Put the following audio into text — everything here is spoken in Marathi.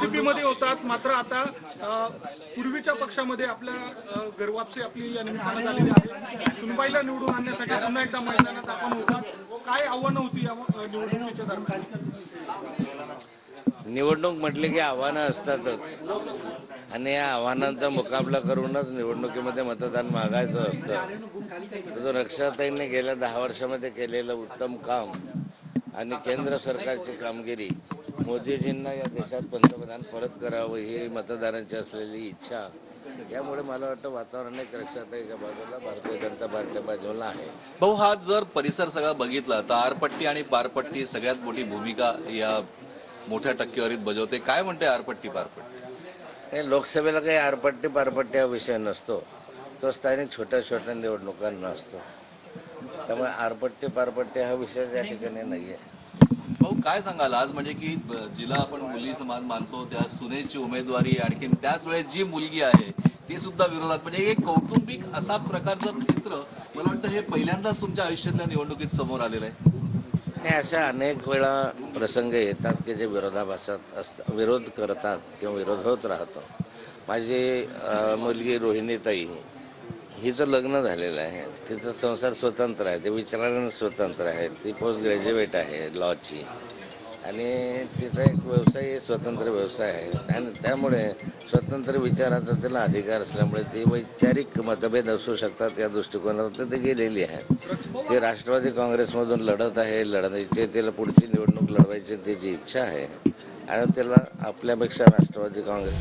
एनसीपी मध्ये होतात, मात्र आता पूर्वीच्या पक्षामध्ये आपल्या घरवापसी आपली या निमित्तानं झालेली आहे। सुनबाईला निवडून आणण्यासाठी पुन्हा एकदा मैदानात आपण होतात। काय आव्हानं होती या निवडणुकीच्या दरम्यान? निवडणूक म्हटली की आव्हानं असतातच आणि या आव्हानांचा मुकाबला करूनच निवडणुकीमध्ये मतदान मागायचं असतं। तो रक्षाताईंनी गेल्या 10 वर्षामध्ये केलेलं उत्तम काम आणि केंद्र सरकारची कामगिरी, मोदीजींना या देशात पंतप्रधान परत करावं ही मतदारांची असलेली इच्छा, यामुळे मला वाटतं वातावरण एक रक्षाताईच्या बाजूला, भारतीय जनता पार्टीच्या बाजूला आहे। भाऊ, हा जर परिसर सगळा बघितला तर आरपट्टी आणि पारपट्टी सगळ्यात मोठी भूमिका या मोठ्या टक्केवारीत बजावते। काय म्हणते आरपट्टी पारपट्टी? लोकसभेला काही आरपट्टी पारपट्टी हा विषय नसतो, तो स्थानिक छोट्या छोट्या निवडणुकांना असतो। त्यामुळे आरपट्टी पारपट्टी हा विषय या ठिकाणी नाही आहे। भाऊ, काय सांगाल आज, म्हणजे की जिला आपण मुली समान मानतो त्या सुनेची उमेदवारी, आणखीन त्याच वेळेस जी मुलगी आहे ती सुद्धा विरोधात, म्हणजे एक कौटुंबिक असा प्रकारचं चित्र मला वाटतं हे पहिल्यांदाच तुमच्या आयुष्यातल्या निवडणुकीत समोर आलेलं आहे। आणि अशा अनेक वेळा प्रसंग येतात की जे विरोधाभासात असतात, विरोध करतात किंवा विरोध होत राहतो। माझी मुलगी रोहिणीताई, हिचं लग्न झालेलं आहे, तिचं संसार स्वतंत्र आहे, ते विचारानं स्वतंत्र आहे, ती पोस्ट ग्रॅज्युएट आहे लॉची, आणि तिचा एक व्यवसाय स्वतंत्र व्यवसाय आहे आणि त्यामुळे स्वतंत्र विचाराचा तिला अधिकार असल्यामुळे ती वैचारिक मतभेद असू शकतात या दृष्टिकोनातून ती गेलेली आहे। ती राष्ट्रवादी काँग्रेसमधून लढत आहे, तिला पुढची निवडणूक लढवायची तिची इच्छा आहे आणि तिला आपल्यापेक्षा राष्ट्रवादी काँग्रेस